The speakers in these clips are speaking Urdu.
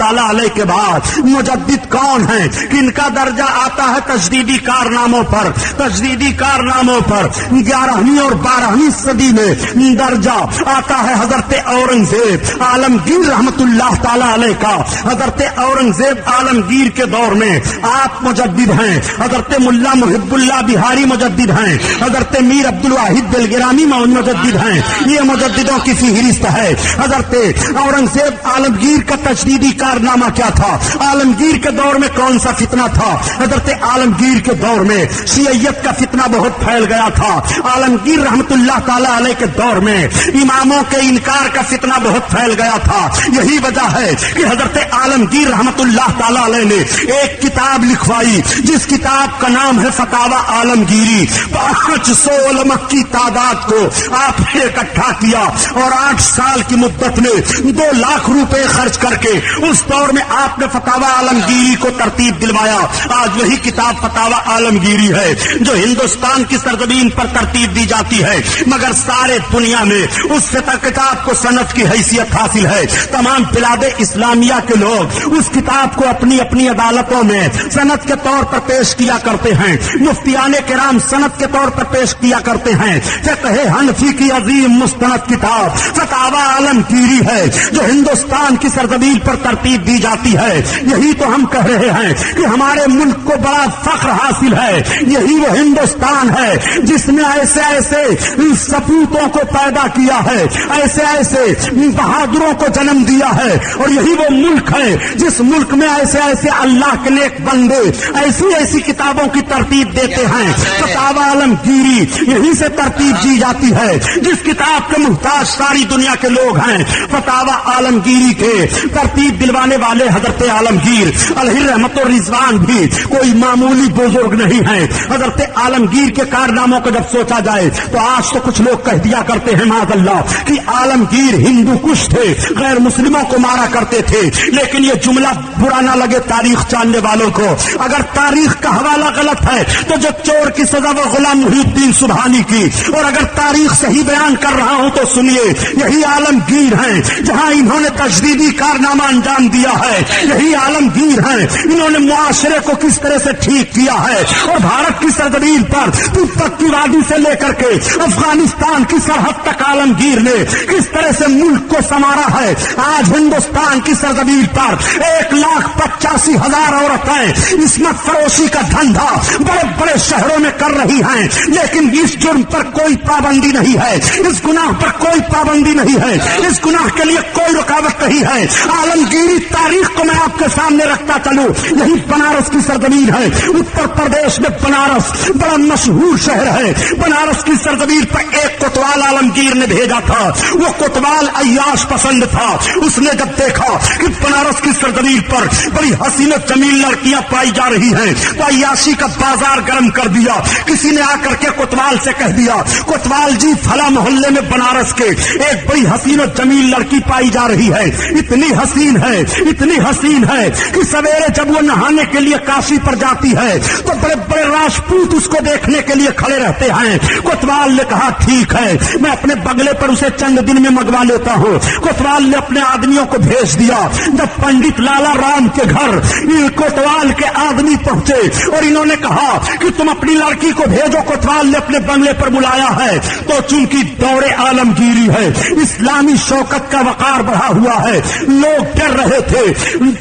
تعالیٰ علیہ کے بعد مجدد کون ہیں کہ ان کا درجہ آتا ہے تجدیدی کارناموں پر. تجدیدی کارناموں پر 11ویں اور 12ویں صدی میں درجہ آتا ہے حضرت اورنگزیب عالمگیر رحمت اللہ تعالیٰ علیہ کا. حضرت اورنگزیب عالمگیر کے دور میں آپ مجدد ہیں. حضرت ملا محب اللہ بہاری مجدد ہیں. حضرت میر عبد الواحد دلگرامی مجدد ہیں. یہ مجددوں کی فہرست ہے. حضرت اورنگزیب عالمگیر کا تجدیدی کارنامہ کیا تھا؟ عالمگیر کے دور میں کون سا فتنہ تھا؟ حضرت عالمگیر کے دور میں شیعیت کا فتنہ بہت پھیل گیا تھا. عالمگیر رحمت اللہ تعالیٰ علیہ کے دور میں اماموں کے انکار کا فتنہ بہت پھیل گیا تھا. یہی وجہ ہے کہ حضرت عالمگیر رحمت اللہ تعالیٰ علیہ نے ایک کتاب لکھوائی جس کتاب کا نام ہے فتاوی عالمگیری. 500 علماء کی تعداد کو آپ نے اکٹھا کیا اور 8 سال کی مدت میں 2 لاکھ روپے خرچ کر کے اس دور میں آپ نے فتاوی عالمگیری کو ترتیب دلوایا. آج وہی کتاب فتاوی عالمگیری ہے جو ہندوستان کی سرزمین پر ترتیب دی جاتی ہے، مگر سارے دنیا میں اس سے کتاب کو سند کی حیثیت حاصل ہے. تمام بلاد اسلامیہ کے لوگ اس کتاب کو اپنی اپنی عدالتوں میں سند کے طور پر پیش کیا کرتے ہیں. مفتیان کرام سند کے طور پر پیش کیا کرتے ہیں. فقہ حنفی کی عظیم مستند کتاب فتاوی عالمگیری ہے جو ہندوستان کی سرزمین پر ترتیب دی جاتی ہے. یہی تو ہم کہہ رہے ہیں کہ ہمارے ملک کو بڑا فخر حاصل ہے. یہی وہ ہندوستان ہے جس نے ایسے ایسے سپوتوں کو پیدا کیا ہے، ایسے ایسے بہادروں کو جنم دیا ہے. اور یہی وہ ملک ہے جس ملک میں ایسے ایسے اللہ کے نیک بندے ایسی ایسی کتابوں کی ترتیب دیتے ہیں. فتاوی عالمگیری یہیں سے ترتیب دی جاتی ہے. جس کتاب کے محتاج ساری دنیا کے لوگ ہیں، فتاوی عالمگیری کے ترتیب دلوانے والے حضرت عالمگیر علیہ رحمت و رضوان بھی کوئی معمولی بزرگ نہیں ہیں. حضرت عالمگیر کے کارناموں کو جب سوچا جائے تو آج تو کچھ لوگ کہہ دیا کرتے ہیں معاذ اللہ کہ عالمگیر ہندو کش تھے، غیر مسلموں کو مارا کرتے تھے. لیکن یہ جملہ برا نہ لگے تاریخ جاننے والوں کو. اگر تاریخ کا حوالہ غلط ہے تو جو چور کی سزا وہ غلام محی الدین سبحانی کی، اور اگر تاریخ صحیح بیان کر رہا ہوں تو سنیے یہی عالمگیر ہیں جہاں انہوں نے تجدیدی کارنامہ انجام دیا ہے. یہی عالمگیر ہیں انہوں نے معاشرے کو کس طرح سے ٹھیک کیا ہے اور بھارت کی سرزمین پر تبت کی وادی سے لے کر کے افغانستان کی سرحد تک عالمگیر نے کس طرح سے ملک کو سنوارا ہے. آج ہندوستان کی سرزمین پر 1,85,000 عورتیں عصمت فروشی کا دھندا بڑے بڑے شہروں میں کر رہی ہیں، لیکن اس جرم پر کوئی پابندی نہیں ہے، اس گناہ پر کوئی پابندی نہیں ہے، اس گناہ کے لیے کوئی رکاوٹ نہیں ہے. عالمگیری تاریخ کو میں آپ کے سامنے رکھتا چلوں. یہی بنارس کی سرزمین ہے. اتر پردیش میں بنارس بڑا مشہور شہر ہے. بنارس کی سرزمین پر ایک کوتوال عالمگیر نے بھیجا تھا. وہ کوتوال عیاش پسند تھا. اس نے جب دیکھا کہ بنارس کی سرزمین پر بڑی حسین و جمیل لڑکیاں پائی جا رہی ہیں تو عیاشی کا بازار گرم کر دیا. کسی نے آ کر کے کوتوال سے کہہ دیا، کوتوال جی فلاں محلے میں بنارس کے ایک بڑی حسین و جمیل لڑکی پائی جا رہی ہے. اتنی حسین ہے، اتنی حسین ہے کہ سویرے جب وہ نہانے کے لیے کاشی پر جاتی ہے تو بڑے بڑے راجپوت اس کو دیکھنے کے لیے کھڑے رہتے ہیں. کوتوال نے کہا ٹھیک ہے، میں اپنے بنگلے پر اسے چند دن میں منگوا لیتا ہوں. کوتوال نے اپنے آدمیوں کو بھیج دیا. جب پنڈت لالا رام کے گھر کوتوال کے آدمی پہنچے اور انہوں نے کہا کہ تم اپنی لڑکی کو بھیجو، کوتوال نے اپنے بنگلے پر بلایا ہے تو چونکہ دور عالمگیری ہے، اسلامی شوکت کا وقار بڑھا ہوا ہے، لوگ ڈر رہے تھے.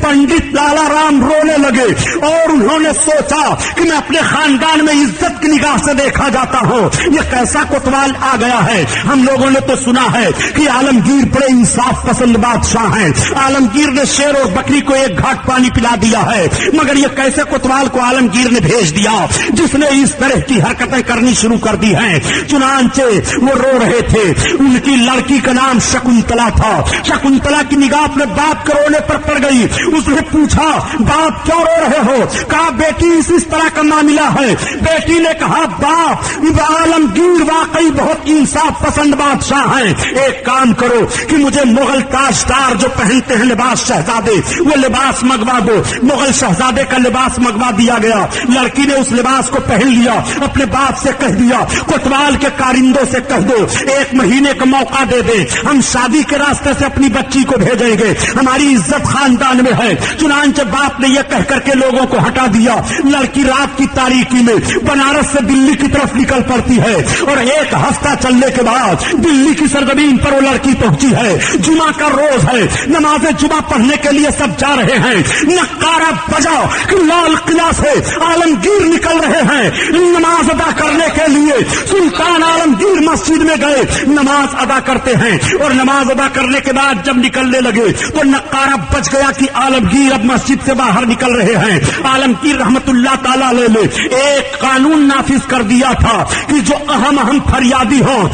پنڈت لالا رام رونے لگے اور انہوں نے سوچا کہ میں اپنے خاندان میں عزت کی نگاہ سے دیکھا جاتا ہوں. یہ کیسا کوتوال آ گیا ہے. ہم لوگوں نے تو سنا ہے کہ عالمگیر بڑے انصاف پسند بادشاہ ہیں. عالمگیر نے شیر اور بکری کو ایک گھاٹ پانی پلا دیا ہے، مگر یہ کیسے کوتوال کو عالمگیر نے بھیج دیا جس نے اس طرح کی حرکتیں کرنی شروع کر دی ہیں. چنانچہ وہ رو رہے تھے. ان کی لڑکی کا نام شکنتلا تھا. شکنتلا کی نگاہ اپنے باپ کے رونے پر پڑ گئی. اس نے پوچھا باپ کیوں رو رہے ہو؟ کہا بیٹی اس طرح کا معاملہ ہے. بیٹی نے کہا باپ عالمگیر واقعی بہت انصاف پسند بادشاہ ہیں. ایک کام کرو کہ مجھے مغل تاجدار جو پہنتے ہیں لباس شہزادے وہ لباس منگوا دو۔ مغل شہزادے کا لباس منگوا دیا گیا، لڑکی نے اس لباس کو پہن لیا، اپنے باپ سے کہہ دیا کوتوال کے کارندوں سے کہہ دو 1 مہینے کا موقع دے دیں، ہم شادی کے راستے سے اپنی بچی کو بھیجیں گے، ہماری عزت خاندان میں ہے۔ چنانچہ باپ نے یہ کہہ کر کے لوگوں کو ہٹا دیا۔ لڑکی رات کی تاریکی میں بنارس سے دلی کی طرف نکل پڑتی ہے اور 1 ہفتہ چلنے کے بعد دلی کی سرزمین پر وہ لڑکی پہنچی ہے۔ جمعہ کا روز ہے، نماز جمعہ پڑھنے کے لیے سب جا رہے ہیں، نقارہ بجا کہ لال قلعہ سے عالمگیر نکل رہے ہیں نماز ادا کرنے کے لیے۔ سلطان عالمگیر مسجد میں گئے، نماز ادا کرتے ہیں اور نماز ادا کرنے کے بعد جب نکلنے لگے تو نقارہ بج گیا کہ عالمگیر اب مسجد سے باہر نکل رہے ہیں۔ عالمگیر رحمت اللہ تعالی علیہ نے ایک قانون نافذ کر دیا تھا کہ جو اہم فریادی ہوں،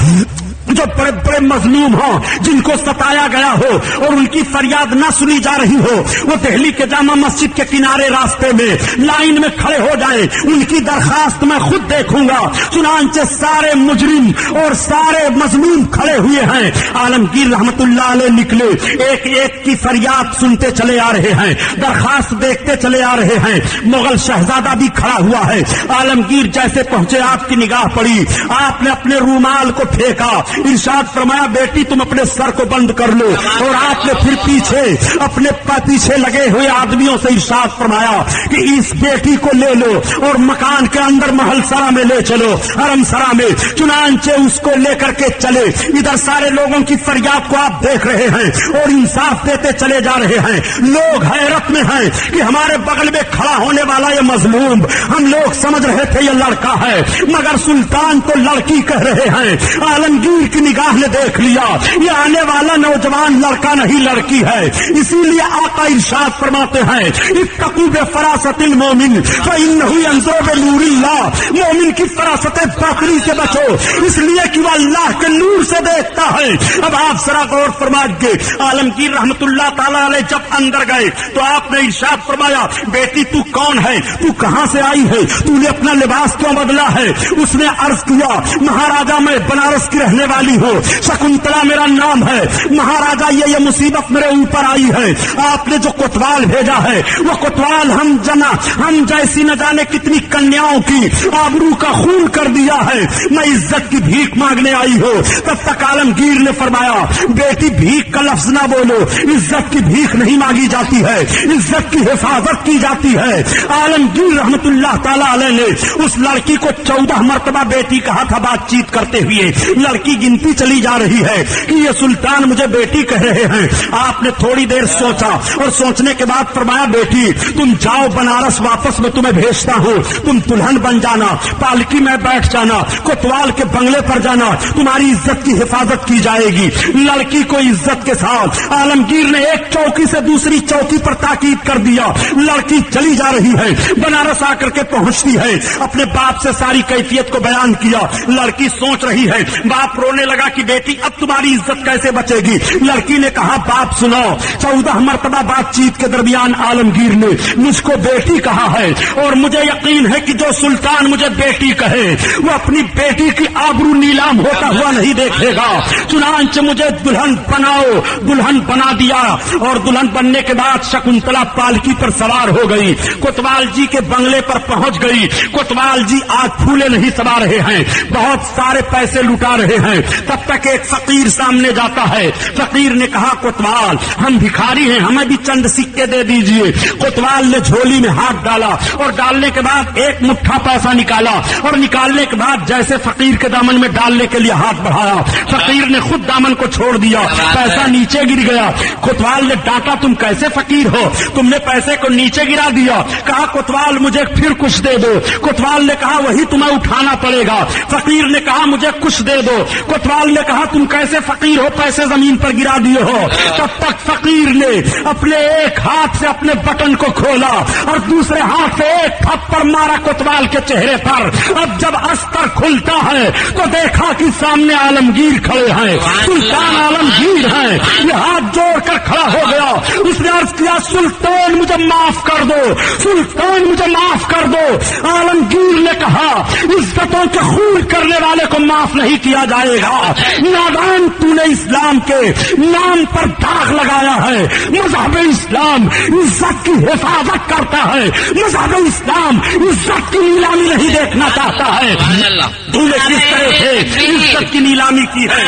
جو بڑے بڑے مظلوم ہوں، جن کو ستایا گیا ہو اور ان کی فریاد نہ سنی جا رہی ہو، وہ دہلی کے جامع مسجد کے کنارے راستے میں لائن میں کھڑے ہو جائیں، ان کی درخواست میں خود دیکھوں گا۔ چنانچہ سارے مجرم اور سارے مظلوم کھڑے ہوئے ہیں۔ عالمگیر رحمت اللہ علیہ نکلے، ایک ایک کی فریاد سنتے چلے آ رہے ہیں، درخواست دیکھتے چلے آ رہے ہیں۔ مغل شہزادہ بھی کھڑا ہوا ہے۔ عالمگیر جیسے پہنچے، آپ کی نگاہ پڑی، آپ نے اپنے رومال کو پھینکا، ارشاد فرمایا بیٹی تم اپنے سر کو بند کر لو، اور آپ نے پھر پیچھے اپنے پیچھے لگے ہوئے آدمیوں سے ارشاد فرمایا کہ اس بیٹی کو لے لو اور مکان کے اندر محل سرا میں لے چلو، حرم سرا میں۔ چنانچہ اس کو لے کر کے چلے۔ ادھر سارے لوگوں کی فریاد کو آپ دیکھ رہے ہیں اور انصاف دیتے چلے جا رہے ہیں۔ لوگ حیرت میں ہیں کہ ہمارے بغل میں کھڑا ہونے والا یہ مظلوم، ہم لوگ سمجھ رہے تھے یہ لڑکا ہے، مگر سلطان تو لڑکی کہہ رہے ہیں۔ عالمگیر کی نگاہ نے دیکھ لیا یہ آنے والا نوجوان لڑکا نہیں لڑکی ہے، اسی لیے آقا ارشاد فرماتے ہیں اتقوا بفراست المومن فإنه ينظر بنور اللہ، مومن کی فراست باطنی سے بچو اس لیے کہ وہ اللہ کے نور سے دیکھتا ہے۔ اب آپ ذرا غور فرمائیے، عالمگیر رحمت اللہ تعالی علیہ جب اندر گئے تو آپ نے ارشاد فرمایا بیٹی تو کون ہے، تو کہاں سے آئی ہے، تو نے اپنا لباس کیوں بدلا ہے؟ اس نے عرض کیا مہاراجا میں بنارس کی رہنے والی ہوں، شکنتلا میرا نام ہے، مہاراجا یہ مصیبت میرے اوپر آئی ہے، آپ نے جو کوتوال بھیجا ہے وہ کوتوال ہم جیسی نہ جانے کتنی کنیاؤں کی آبرو کا خون کر دیا ہے، میں عزت کی بھیک مانگنے آئی ہوں۔ تب تک عالمگیر نے فرمایا بیٹی بھیک کا لفظ نہ بولو، عزت کی بھیک نہیں مانگی جاتی ہے، عزت کی حفاظت کی جاتی ہے۔ عالمگیر رحمت اللہ تعالی علیہ نے اس لڑکی کو 14 مرتبہ بیٹی کہا تھا بات چیت کرتے ہوئے، لڑکی گنتی چلی جا رہی ہے کہ یہ سلطان مجھے بیٹی کہہ رہے ہیں۔ آپ نے تھوڑی دیر سوچا اور سوچنے کے بعد فرمایا بیٹی تم جاؤ بنارس، واپس میں تمہیں بھیجتا ہوں، تم دلہن بن جانا، پالکی میں بیٹھ جانا، کوتوال کے بنگلے پر جانا، تمہاری عزت کی حفاظت کی جائے گی۔ لڑکی کو عزت کے ساتھ عالمگیر نے ایک چوکی سے دوسری چوکی پر تاکید کر دیا، لڑکی چلی جا رہی ہے، بنارس آ کر کے پہنچتی ہے، اپنے باپ سے ساری کیفیت کو بیان کیا۔ لڑکی سوچ رہی ہے، باپ رونے لگا کہ بیٹی اب تمہاری عزت کیسے بچے گی؟ لڑکی نے کہا باپ سنو، 14 مرتبہ بات چیت کے درمیان عالمگیر نے مجھ کو بیٹی کہا ہے اور مجھے یقین ہے کہ جو سلطان مجھے بیٹی کہے وہ اپنی بیٹی کی آبرو نیلام ہوتا ہوا نہیں دیکھے گا، چنانچہ مجھے دلہن بناؤ۔ دلہن بنا دیا اور دلہن بننے کے بعد شکنتلا پالکی پر سوار ہو گئی، کوتوال جی کے بنگلے پر پہنچ گئی۔ کوتوال جی آج پھولے نہیں سما رہے ہیں، بہت سارے پیسے لٹا رہے ہیں، تب تک ایک فقیر سامنے جاتا ہے۔ فقیر نے کہا کوتوال ہم بھکاری ہیں، ہمیں بھی چند سکے دے دیجئے۔ کوتوال نے جھولی میں ہاتھ ڈالا اور ڈالنے کے بعد ایک مٹھا پیسہ نکالا اور نکالنے کے بعد جیسے فقیر کے دامن میں ڈالنے کے لیے ہاتھ بڑھایا، فقیر نے خود دامن کو چھوڑ دیا، پیسہ نیچے گر گیا۔ کوتوال نے ڈانٹا تم کیسے فقیر ہو، تم نے پیسے کو نیچے گرا دیا۔ کہا کوتوال مجھے پھر کچھ دے دو۔ کوتوال نے کہا وہی تمہیں اٹھانا پڑے گا۔ فقیر نے کہا مجھے کچھ دے دو۔ کوتوال نے کہا تم کیسے فقیر ہو، پیسے زمین پر گرا دیے ہو۔ تب تک فقیر نے اپنے ایک ہاتھ سے اپنے بٹن کو کھولا اور دوسرے ہاتھ سے ایک تھپڑ مارا کوتوال کے چہرے پر۔ اب جب استر کھلتا ہے تو دیکھا کہ سامنے عالمگیر کھڑے ہیں، سلطان عالمگیر ہیں۔ یہ ہاتھ جوڑ کر کھڑا ہو گیا، اس نے عرض کیا سلطان مجھے معاف کر دو، سلطان مجھے معاف کر دو۔ عالمگیر نے کہا عزتوں کے خون کرنے والے کو معاف نہیں کیا جائے گا. نادان تو نے اسلام کے نام پر داغ لگایا ہے. مذہب اسلام عزت کی حفاظت کرتا ہے. مذہب اسلام عزت کی نیلامی نہیں دیکھنا چاہتا ہے. تو نے کس طرح سے عزت کی نیلامی کی ہے؟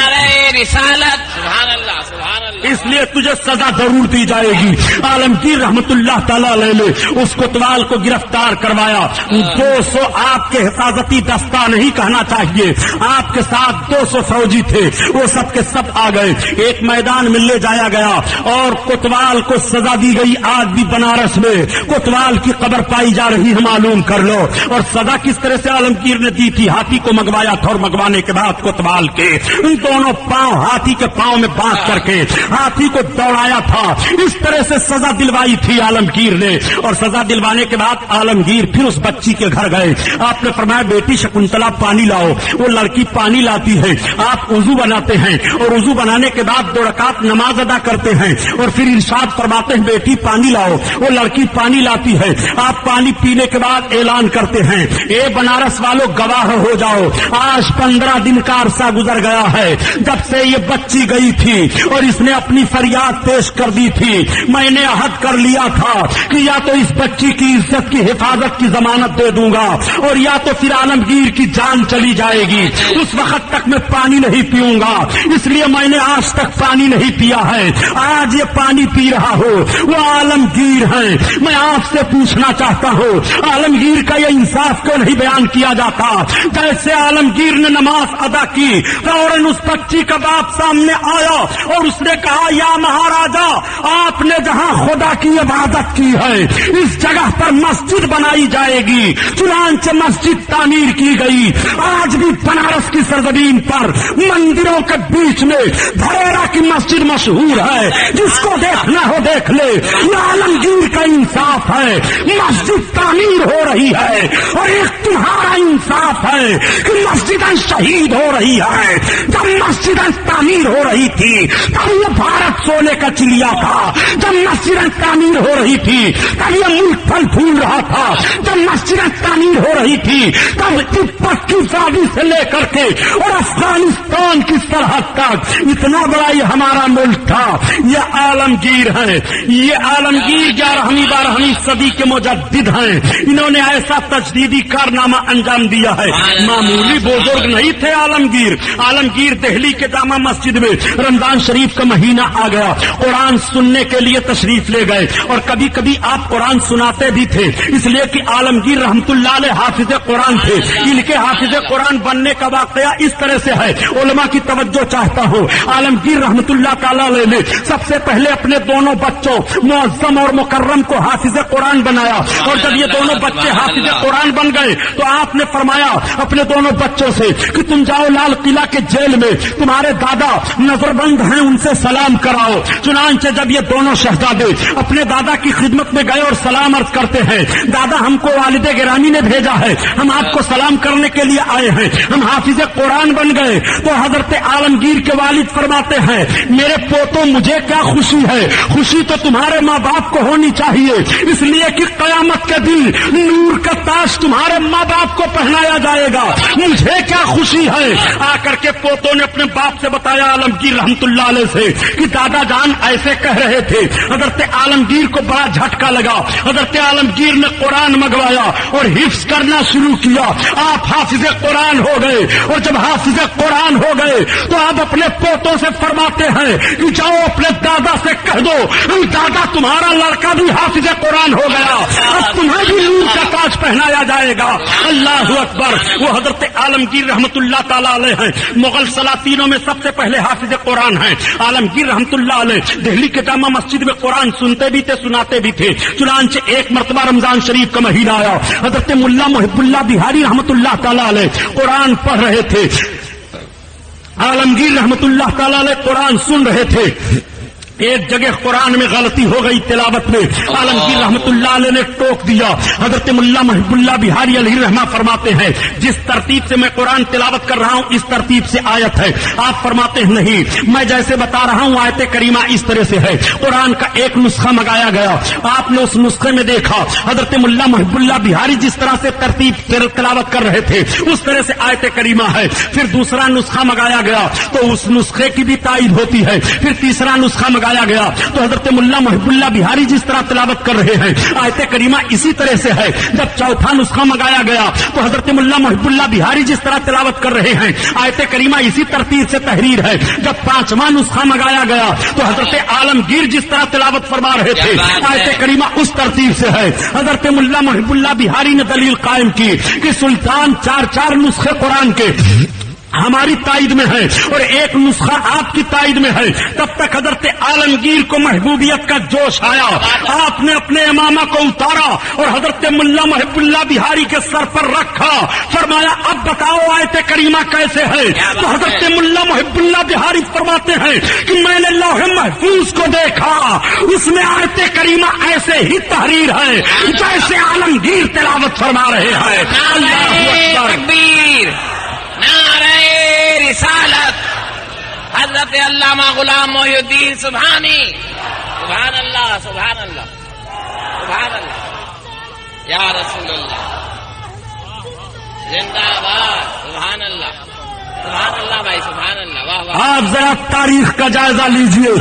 اس لیے تجھے سزا ضرور دی جائے گی. عالمگیر رحمت اللہ تعالی علیہ نے اس کوتوال کو گرفتار کروایا. 200 آپ کے حفاظتی دستہ نہیں کہنا چاہیے, آپ کے ساتھ 200 فوجی تھے, وہ سب کے سب آ گئے. ایک میدان میں لے جایا گیا اور کوتوال کو سزا دی گئی. آج بھی بنارس میں کوتوال کی قبر پائی جا رہی ہے, معلوم کر لو. اور سزا کس طرح سے عالمگیر نے دی تھی؟ ہاتھی کو منگوایا تھا اور منگوانے کے بعد کوتوال کے ان دونوں پاؤں ہاتھی کے پاؤں میں باندھ کر کے ہاتھی کو دوڑایا تھا. اس طرح سے سزا دلوائی تھی عالمگیر نے. اور سزا دلوانے کے بعد عالمگیر پھر اس بچی کے گھر گئے. آپ نے فرمایا بیٹی شکنتلا پانی لاؤ. وہ لڑکی پانی لاتی ہے. آپ وضو بناتے ہیں اور وضو بنانے کے بعد 2 رکعت نماز ادا کرتے ہیں اور پھر ارشاد فرماتے ہیں بیٹی پانی لاؤ. وہ لڑکی پانی لاتی ہے. آپ پانی پینے کے بعد اعلان کرتے ہیں اے بنارس والوں گواہ ہو جاؤ, آج 15 دن کا عرصہ گزر گیا ہے جب سے یہ بچی گئی تھی اور اس نے اپنی فریاد پیش کر دی تھی. میں نے عہد کر لیا تھا کہ یا تو اس بچی کی عزت کی حفاظت کی ضمانت دے دوں گا اور یا تو پھر عالمگیر کی جان چلی جائے گی. اس وقت تک میں پانی نہیں پیوں گا, اس لیے میں نے آج تک پانی نہیں پیا ہے. آج یہ پانی پی رہا ہو. وہ عالمگیر ہیں. میں آپ سے پوچھنا چاہتا ہوں عالمگیر کا یہ انصاف کیوں نہیں بیان کیا جاتا؟ جیسے عالمگیر نے نماز ادا کی فوراً اس بچی کا باپ سامنے آیا اور اس نے کہا یا مہاراجا, آپ نے جہاں خدا کی عبادت کی ہے اس جگہ پر مسجد بنائی جائے گی. چنانچہ مسجد تعمیر کی گئی. آج بھی بنارس کی سرزمین پر مندروں کے بیچ میں دھریرا کی مسجد مشہور ہے, جس کو دیکھنا ہو دیکھ لے. یہ عالمگیر کا انصاف ہے. مسجد تعمیر ہو رہی ہے اور ایک تمہارا انصاف ہے کہ مسجدیں شہید ہو رہی ہے. جب مسجدیں تعمیر ہو رہی تھی تب یہ بھارت سونے کا چڑیا تھا. جب مسجدیں تعمیر ہو رہی تھی تب یہ ملک پھل پھول رہا تھا. جب مسجدیں تعمیر ہو رہی تھی تب تبت کی وادی سے لے کر کے اور افغانستان کی سرحد تک اتنا بڑا یہ ہمارا ملک تھا. یہ عالمگیر ہیں. یہ عالمگیر 11ویں 12ویں صدی کے مجدد ہیں. انہوں نے ایسا تجدیدی کارنامہ انجام دیا ہے. معمولی بزرگ نہیں تھے عالمگیر. عالمگیر دہلی کے جامع مسجد میں رمضان شریف کا مہینہ آ گیا, قرآن سننے کے لیے تشریف لے گئے اور کبھی کبھی آپ قرآن سناتے بھی تھے, اس لیے کہ عالمگیر رحمت اللہ علیہ حافظ قرآن تھے. ان کے حافظ قرآن بننے کا واقعہ اس طرح سے ہے, علماء کی توجہ چاہتا ہوں. عالمگیر رحمت اللہ تعالی علیہ نے سب سے پہلے اپنے دونوں بچوں معظم اور مکرم کو حافظ قرآن بنایا اور جب یہ دونوں بچے حافظ قرآن بن گئے تو آپ نے فرمایا اپنے دونوں بچوں سے کہ تم جاؤ لال قلعہ کے جیل میں, تمہارے دادا نظر بند ہیں, ان سے سلام کراؤ. چنانچہ جب یہ دونوں شہزادے اپنے دادا کی خدمت میں گئے اور سلام عرض کرتے ہیں دادا ہم کو والد گرامی نے بھیجا ہے, ہم آپ کو سلام کرنے کے لیے آئے ہیں, ہم حافظ قرآن بن گئے. تو حضرت عالمگیر کے والد فرماتے ہیں میرے پوتوں مجھے کیا خوشی ہے, خوشی تو تمہارے ماں باپ کو ہونی چاہیے, اس لیے کہ قیامت کے دن نور کا تاج تمہارے ماں باپ کو پہنایا جائے گا. مجھے کیا خوشی ہے. آ کر کے پوتوں نے اپنے باپ سے بتایا عالمگیر رحمت اللہ علیہ سے کہ دادا جان ایسے کہہ رہے تھے. حضرت عالمگیر کو بڑا جھٹکا لگا. حضرت عالمگیر نے قرآن منگوایا اور حفظ کرنا شروع کیا. آپ حافظ قرآن ہو گئے اور جب حافظ قرآن ہو گئے تو آپ اپنے پوتوں سے فرماتے ہیں کہ جاؤ اپنے دادا سے کہہ دو دادا تمہارا لڑکا بھی حافظ قرآن ہو گیا, اب تمہیں بھی نور کا تاج پہنایا جائے گا. اللہ اکبر. وہ حضرت عالمگیر رحمت اللہ تعالی علیہ ہیں. مغل سلاطینوں میں سب سے پہلے حافظ قرآن ہیں. عالمگیر رحمت اللہ علیہ دہلی کے جامع مسجد میں قرآن سنتے بھی تھے, سناتے بھی تھے. چنانچہ ایک مرتبہ رمضان شریف کا مہینہ آیا, حضرت ملا محب اللہ بہاری رحمت اللہ تعالی علیہ قرآن پڑھ رہے تھے. عالمگیر رحمت اللہ تعالی علیہ قرآن سن رہے تھے. ایک جگہ قرآن میں غلطی ہو گئی تلاوت میں، عالمگیر رحمت اللہ علیہ نے ٹوک دیا. حضرت ملا محب اللہ بہاری علیہ رحمہ فرماتے ہیں جس ترتیب سے میں قرآن تلاوت کر رہا ہوں اس ترتیب سے آیت ہے. آپ فرماتے ہیں نہیں، میں جیسے بتا رہا ہوں آیت کریمہ اس طرح سے ہے. قرآن کا ایک نسخہ منگایا گیا، آپ نے اس نسخے میں دیکھا حضرت ملا محب اللہ بہاری جس طرح سے ترتیب تلاوت کر رہے تھے اس طرح سے آیت کریمہ ہے. پھر دوسرا نسخہ منگایا گیا تو اس نسخے کی بھی تائید ہوتی ہے. پھر تیسرا نسخہ منگایا گیا تو حضرت ملا محب اللہ بہاری جس طرح تلاوت کر رہے ہیں آیت کریمہ اسی طرح سے ہے. جب چوتھا نسخہ منگایا گیا تو حضرت ملا محب اللہ بہاری جس طرح تلاوت کر رہے ہیں آیت کریمہ اسی ترتیب سے تحریر ہے. جب پانچواں نسخہ منگایا گیا تو حضرت عالمگیر جس طرح تلاوت فرما رہے تھے آیت کریمہ اس ترتیب سے ہے. حضرت ملا محب اللہ بہاری نے دلیل قائم کی کہ سلطان چار نسخے قرآن کے ہماری تائید میں ہے اور ایک نسخہ آپ کی تائید میں ہے. تب تک حضرت عالمگیر کو محبوبیت کا جوش آیا، آپ نے اپنے امامہ کو اتارا اور حضرت ملا محب اللہ بہاری کے سر پر رکھا. فرمایا اب بتاؤ آیت کریمہ کیسے ہے؟ تو حضرت ملا محب اللہ بہاری فرماتے ہیں کہ میں نے لوح محفوظ کو دیکھا، اس میں آیت کریمہ ایسے ہی تحریر ہے جیسے عالمگیر تلاوت فرما رہے ہیں. اللہ تکبیر، نعرہ رسالت، حضرت علامہ غلام محی الدین سبحانی. سبحان اللہ، سبحان اللہ، سبحان اللہ، یا رسول اللہ، زندہ باد. سبحان اللہ، سبحان اللہ بھائی، سبحان اللہ. واہ واہ. آپ ذرا تاریخ کا جائزہ لیجئے.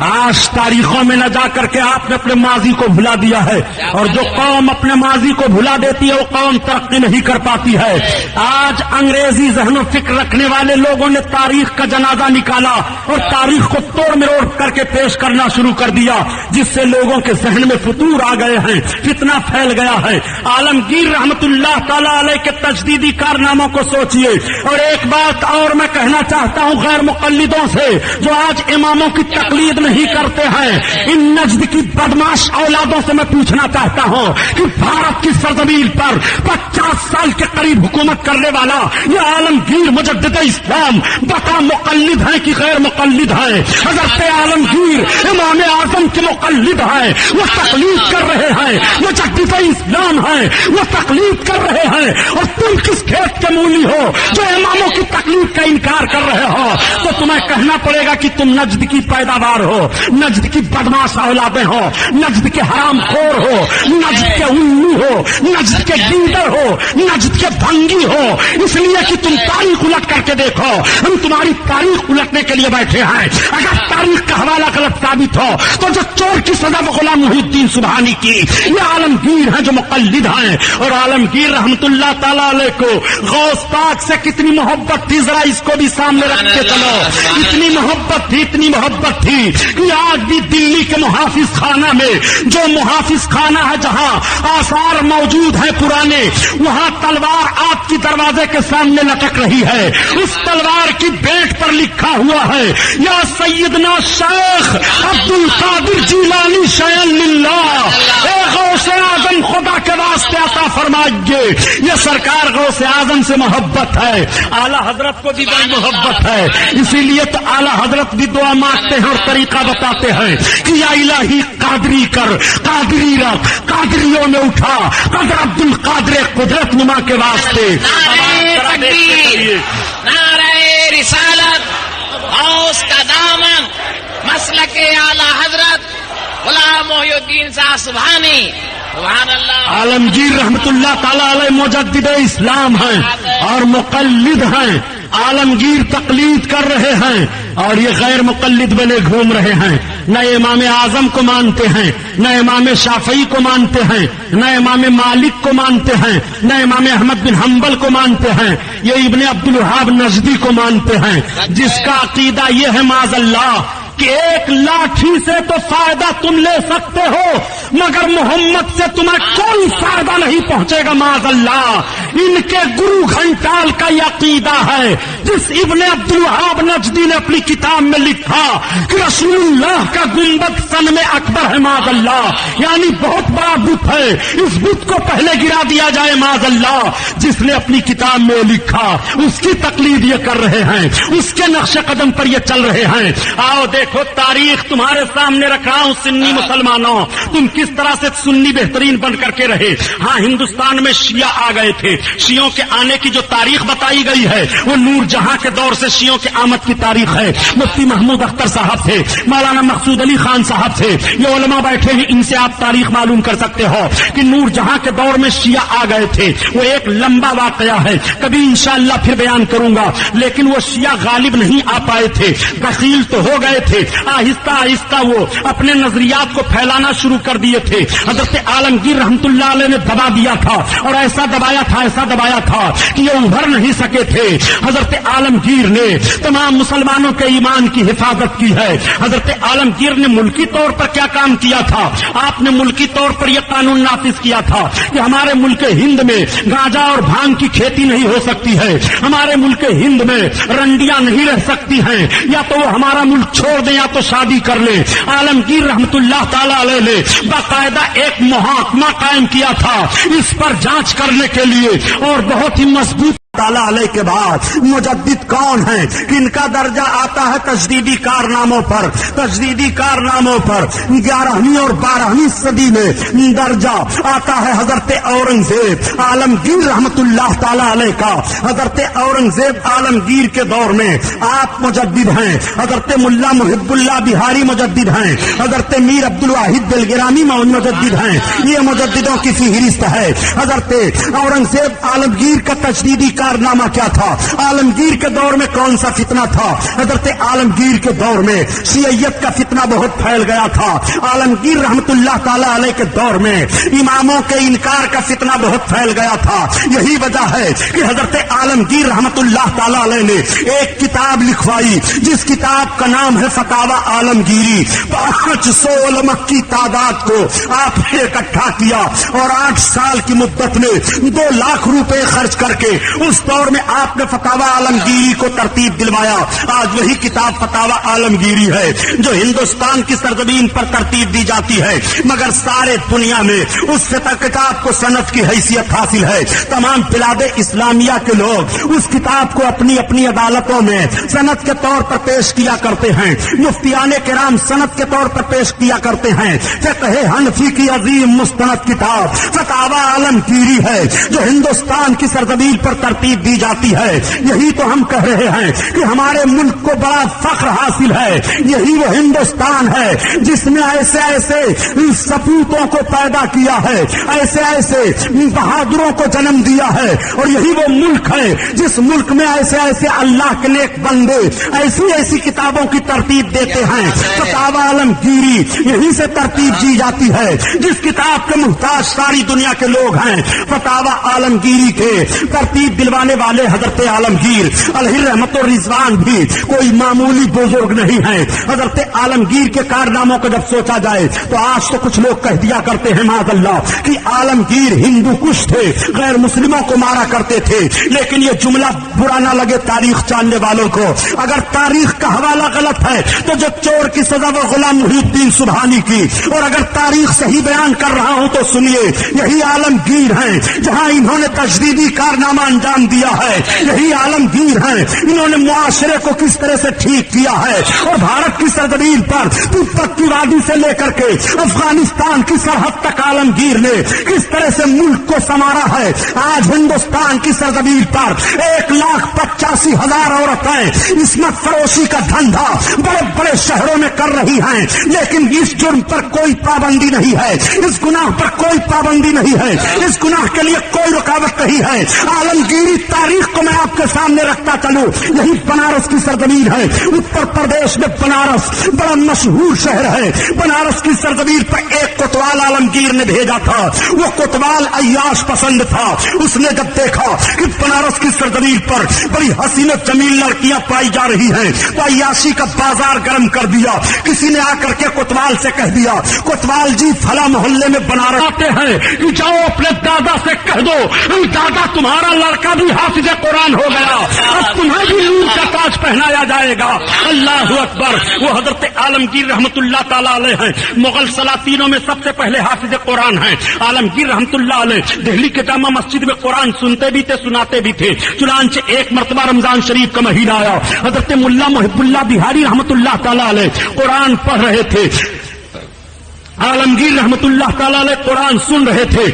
آج تاریخوں میں نہ جا کر کے آپ نے اپنے ماضی کو بھلا دیا ہے، اور جو قوم اپنے ماضی کو بھلا دیتی ہے وہ قوم ترقی نہیں کر پاتی ہے. آج انگریزی ذہن و فکر رکھنے والے لوگوں نے تاریخ کا جنازہ نکالا اور تاریخ کو توڑ مروڑ کر کے پیش کرنا شروع کر دیا، جس سے لوگوں کے ذہن میں فتور آ گئے ہیں، فتنہ پھیل گیا ہے. عالمگیر رحمت اللہ تعالی علیہ کے تجدیدی کارناموں کو سوچئے. اور ایک بات اور میں کہنا چاہتا ہوں غیر مقلدوں سے جو آج اماموں کی تقلید نہیں کرتے ہیں، ان نجد کی بدماش اولادوں سے میں پوچھنا چاہتا ہوں کہ بھارت کی سرزمین پر 50 سال کے قریب حکومت کرنے والا یہ عالمگیر مجدد اسلام بتا مقلد ہیں کہ غیر مقلد ہیں؟ حضرت عالمگیر امام اعظم کے مقلد ہیں، وہ تقلید کر رہے ہیں. مجدد اسلام ہیں، وہ تقلید کر رہے ہیں. اور تم کس کھیت کے مولی ہو جو اماموں کی تقلید کا انکار کر رہے ہو؟ تو تمہیں کہنا پڑے گا کہ تم نجد کی پیداوار ہو، نجد کی بدماش اولادیں ہو، نجد کے حرام خور ہو، نجد کے الو ہو، نجد کے گیدڑ ہو، نجد کے بھنگی ہو. اس لیے کہ تم تاریخ الٹ کر کے دیکھو، ہم تمہاری تاریخ الٹنے کے لیے بیٹھے ہیں. اگر تاریخ کا حوالہ غلط ثابت ہو تو جو چور کی سزا وہ غلام محی الدین سبحانی کی، یہ عالمگیر ہیں جو مقلد ہیں. اور عالمگیر رحمت اللہ تعالی علیہ کو غوث پاک سے کتنی محبت تھی ذرا اس کو بھی سامنے رکھ کے چلو. اتنی محبت تھی، اتنی محبت تھی کہ آج بھی دلی کے محافظ خانہ میں، جو محافظ خانہ ہے جہاں آثار موجود ہیں پرانے، وہاں تلوار آپ کی دروازے کے سامنے لٹک رہی ہے. اس تلوار کی بیٹ پر لکھا ہوا ہے یا سیدنا شیخ عبد القادر جیلانی شیئن للہ، اے غوث اعظم خدا کے واسطے عطا فرمائیے. یہ سرکار غوث اعظم سے محبت ہے، اعلی حضرت کو بھی بڑی محبت ہے. اسی لیے تو اعلی حضرت بھی دعا مانگتے ہیں اور طریقہ بتاتے ہیں کہ یا الہی قادری کر، قادری رکھ، قادریوں میں اٹھا قدر عبد القادر قدرت نما کے واسطے. نعرہ تکبیر، نعرہ رسالت، غوث کا دامن، مسلک اعلی حضرت غلام محی الدین صاحب سبحانی. سبحان اللہ. عالمگیر رحمت اللہ تعالی علیہ مجدد اسلام ہیں اور مقلد ہیں. عالمگیر تقلید کر رہے ہیں اور یہ غیر مقلد بنے گھوم رہے ہیں. نہ امام اعظم کو مانتے ہیں، نہ امام شافعی کو مانتے ہیں، نہ امام مالک کو مانتے ہیں، نہ امام احمد بن حنبل کو مانتے ہیں. یہ ابن عبد الوہاب نجدی کو مانتے ہیں، جس کا عقیدہ یہ ہے معاذ اللہ کہ ایک لاٹھی سے تو فائدہ تم لے سکتے ہو مگر محمد سے تمہیں کوئی فائدہ نہیں پہنچے گا معاذ اللہ. ان کے گرو گھنٹال کا یہ عقیدہ ہے جس ابن عبد الوہاب نجدی نے اپنی کتاب میں لکھا کہ رسول اللہ کا گنبد سن میں اکبر ہے معاذ اللہ، یعنی بہت بڑا بت ہے اس بت کو پہلے گرا دیا جائے معاذ اللہ. جس نے اپنی کتاب میں لکھا اس کی تقلید یہ کر رہے ہیں, اس کے نقش قدم پر یہ چل رہے ہیں. آؤ دیکھو تاریخ تمہارے سامنے رکھ رہا ہوں. سنی مسلمانوں, تم کس طرح سے سنی بہترین بن کر کے رہے. ہاں ہندوستان میں شیعہ آ گئے تھے. شیعوں کے آنے کی جو تاریخ بتائی گئی ہے وہ نور جہاں کے دور سے شیعوں کے آمد کی تاریخ ہے. مفتی محمود اختر صاحب تھے, مولانا مقصود علی خان صاحب تھے, یہ علماء بیٹھے ہیں, ان سے آپ تاریخ معلوم کر سکتے ہو کہ نور جہاں کے دور میں شیعہ آ گئے تھے. وہ ایک لمبا واقعہ ہے, کبھی انشاءاللہ پھر بیان کروں گا. لیکن وہ شیعہ غالب نہیں آ پائے تھے, دخیل تو ہو گئے تھے. آہستہ آہستہ وہ اپنے نظریات کو پھیلانا شروع کر دیے تھے. حضرت عالمگیر رحمت اللہ علیہ نے دبا دیا تھا, اور ایسا دبایا تھا کہ یہ ابھر نہیں سکے تھے. حضرت عالمگیر نے تمام مسلمانوں کے ایمان کی حفاظت کی ہے. حضرت عالمگیر نے ملکی طور پر کیا کام کیا تھا؟ آپ نے ملکی طور پر یہ قانون نافذ کیا تھا کہ ہمارے ملک ہند میں گانجا اور بھانگ کی کھیتی نہیں ہو سکتی ہے, ہمارے ملک ہند میں رنڈیاں نہیں رہ سکتی ہیں, یا تو وہ ہمارا ملک چھوڑ دیں یا تو شادی کر لیں. عالمگیر رحمت اللہ تعالی علیہ نے باقاعدہ ایک محاکمہ قائم کیا تھا اس پر جانچ کرنے کے لیے, اور بہت ہی مضبوط. تعالیٰ علیہ کے بعد مجدد کون ہیں؟ کن کا درجہ آتا ہے تجدیدی کارناموں پر؟ تجدیدی کارناموں پر 11ویں اور 12ویں صدی میں درجہ آتا ہے حضرت اورنگزیب عالمگیر رحمت اللہ تعالیٰ علیہ کا. حضرت اورنگزیب عالمگیر کے دور میں آپ مجدد ہیں. حضرت ملا محب اللہ بہاری مجدد ہیں. حضرت میر عبد الواحد دلگرامی مجدد ہیں. یہ مجددوں کی فہرست ہے. حضرت اورنگزیب عالمگیر کا تجدیدی کارنامہ کیا تھا؟ عالمگیر کے دور میں کون سا فتنہ تھا؟ حضرت عالمگیر کے دور میں شیعیت کا فتنہ بہت پھیل گیا تھا. عالمگیر رحمت اللہ تعالی علیہ کے دور میں اماموں کے انکار کا فتنہ بہت پھیل گیا تھا. یہی وجہ ہے کہ حضرت عالمگیر رحمت اللہ تعالی علیہ نے ایک کتاب لکھوائی جس کتاب کا نام ہے فتاوی عالمگیری. 500 علماء کی تعداد کو آپ نے اکٹھا کیا اور 8 سال کی مدت میں 2 لاکھ روپے خرچ کر کے اس دور میں آپ نے فتاوی عالمگیری کو ترتیب دلوایا. آج وہی کتاب فتاوی عالمگیری ہے جو ہندوستان کی سرزمین پر ترتیب دی جاتی ہے, مگر سارے دنیا میں اس کتاب کو سند کی حیثیت حاصل ہے. تمام بلاد اسلامیہ کے لوگ اس کتاب کو اپنی اپنی عدالتوں میں سند کے طور پر پیش کیا کرتے ہیں. مفتیان کرام سند کے طور پر پیش کیا کرتے ہیں. فقہ حنفی کی عظیم مستند کتاب فتاوی عالمگیری ہے جو ہندوستان کی سرزمین پر ترتیب دی جاتی ہے. یہی تو ہم کہہ رہے ہیں کہ ہمارے ملک کو بڑا فخر حاصل ہے. یہی وہ ہندوستان ہے جس نے ایسے ایسے سپوتوں کو پیدا کیا ہے, ایسے ایسے بہادروں کو جنم دیا ہے, اور یہی وہ ملک ہے جس ملک میں ایسے ایسے اللہ کے نیک بندے ایسی ایسی کتابوں کی ترتیب دیتے ہیں. فتاوی عالمگیری یہی سے ترتیب دی جاتی ہے. جس کتاب کے محتاج ساری دنیا کے لوگ ہیں, فتاوی عالمگیری کے ترتیب دلوانے والے حضرت عالمگیر علیہ رحمت و رضوان بھی کوئی معمولی بزرگ نہیں ہیں. حضرت عالمگیر کے کارناموں کو جب سوچا جائے تو آج تو کچھ لوگ کہہ دیا کرتے ہیں معاذ اللہ کہ عالمگیر ہندو کش تھے, غیر مسلموں کو مارا کرتے تھے. لیکن یہ جملہ برا نہ لگے تاریخ جاننے والوں کو. اگر تاریخ کا حوالہ غلط ہے تو جو چور کی سزا وہ غلام محی الدین سبحانی کی, اور اگر تاریخ صحیح بیان کر رہا ہوں تو سنیے, یہی عالمگیر ہیں جہاں انہوں نے تجدیدی کارنامہ انجام دیا ہے. یہی عالمگیر ہیں انہوں نے معاشرے کو کس طرح سے ٹھیک کیا ہے, اور بھارت کی سرزمین پر تبت کی وادی سے لے کر کے افغانستان کی سرحد تک عالمگیر نے کس طرح سے ملک کو سنوارا ہے. آج ہندوستان کی سرزمین پر 1,85,000 عورتیں عصمت فروشی کا دھندا بڑے بڑے شہروں میں کر رہی ہیں, لیکن اس جرم پر کوئی پابندی نہیں ہے, اس گناہ پر کوئی پابندی نہیں ہے, اس گناہ کے لیے کوئی رکاوٹ نہیں ہے. عالمگیری تاریخ کو میں آپ کے سامنے رکھتا چلوں. یہی بنارس کی سرزمین ہے, اتر پردیش میں بنارس بڑا مشہور شہر ہے. بنارس کی سرزمین پر ایک کوتوال عالمگیر نے بھیجا تھا. وہ کوتوال عیاش پسند تھا. اس نے جب دیکھا کہ بنارس کی سرزمین پر بڑی حسین و جمیل لڑکیاں پائی جا رہی ہیں تو عیاشی کا بازار گرم کر دیا. کسی نے آ کر کے کوتوال سے کہہ دیا, کوتوال جی فلاں محلے میں بنارس آتے ہیں کہ جاؤ اپنے دادا سے کہہ دو, دادا تمہارا لڑکا بھی حافظ قرآن ہو گیا، اب تمہیں بھی نور کا تاج پہنایا جائے گا۔ اللہ اکبر۔ وہ حضرت عالمگیر رحمت اللہ تعالیٰ علیہ ہیں، مغل سلاطینوں میں سب سے پہلے حافظ قرآن ہیں۔ عالمگیر رحمت اللہ علیہ دہلی کے جامع مسجد میں قرآن سنتے بھی تھے، سناتے بھی تھے۔ چنانچہ ایک مرتبہ رمضان شریف کا مہینہ آیا، حضرت ملا محب اللہ بہاری رحمت اللہ تعالیٰ علیہ قرآن پڑھ رہے تھے، عالمگیر رحمت اللہ تعالیٰ علیہ قرآن سن رہے تھے۔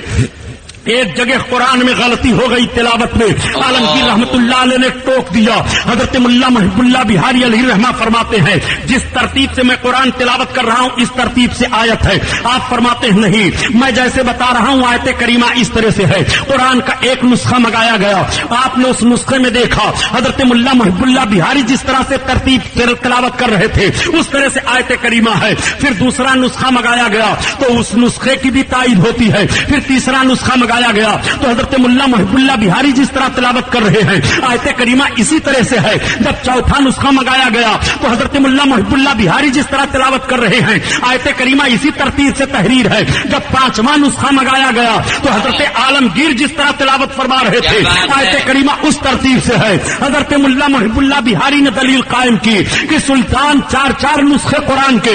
ایک جگہ قرآن میں غلطی ہو گئی تلاوت میں، عالمگیر رحمت اللہ علیہ نے ٹوک دیا۔ حضرت ملا محب اللہ بہاری علیہ رحمہ فرماتے ہیں جس ترتیب سے میں قرآن تلاوت کر رہا ہوں اس ترتیب سے آیت ہے۔ آپ فرماتے ہیں نہیں، میں جیسے بتا رہا ہوں آیت کریمہ اس طرح سے ہے۔ قرآن کا ایک نسخہ منگایا گیا، آپ نے اس نسخے میں دیکھا حضرت ملا محب اللہ بہاری جس طرح سے ترتیب تلاوت کر رہے تھے اس طرح سے آیت کریمہ ہے۔ پھر دوسرا نسخہ منگایا گیا تو اس نسخے کی بھی تائید ہوتی ہے۔ پھر تیسرا نسخہ گایا گیا تو حضرت ملا محب اللہ بہاری جس طرح تلاوت کر رہے ہیں آیت کریمہ اسی طرح سے ہے۔ جب چوتھا نسخہ منگایا گیا تو حضرت ملا محب اللہ بہاری جس طرح تلاوت کر رہے ہیں آیت کریمہ اسی ترتیب سے تحریر ہے۔ جب پانچواں نسخہ منگایا گیا تو حضرت عالمگیر جس طرح تلاوت فرما رہے تھے آیت کریمہ اس ترتیب سے ہے۔ حضرت ملا محب اللہ بہاری نے دلیل قائم کی کہ سلطان چار نسخے قرآن کے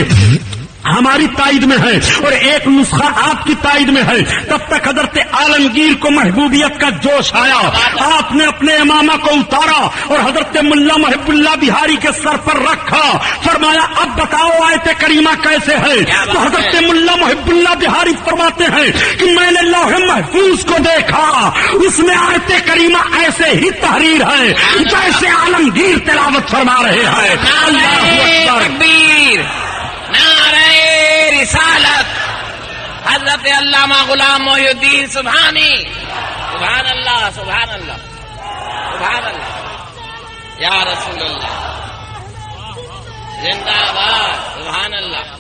ہماری تائید میں ہے اور ایک نسخہ آپ کی تائید میں ہے۔ تب تک حضرت عالمگیر کو محبوبیت کا جوش آیا، آپ نے اپنے امامہ کو اتارا اور حضرت ملا محب اللہ بہاری کے سر پر رکھا، فرمایا اب بتاؤ آیت کریمہ کیسے ہے؟ تو حضرت ملا محب اللہ بہاری فرماتے ہیں کہ میں نے لوح محفوظ کو دیکھا، اس میں آیت کریمہ ایسے ہی تحریر ہے جیسے عالمگیر تلاوت فرما رہے ہیں۔ اللہ تکبیر، نعرہ رسالت، حضرت علامہ غلام محی الدین سبحانی، سبحان اللہ سبحان اللہ سبحان اللہ، یا رسول اللہ زندہ باد، سبحان اللہ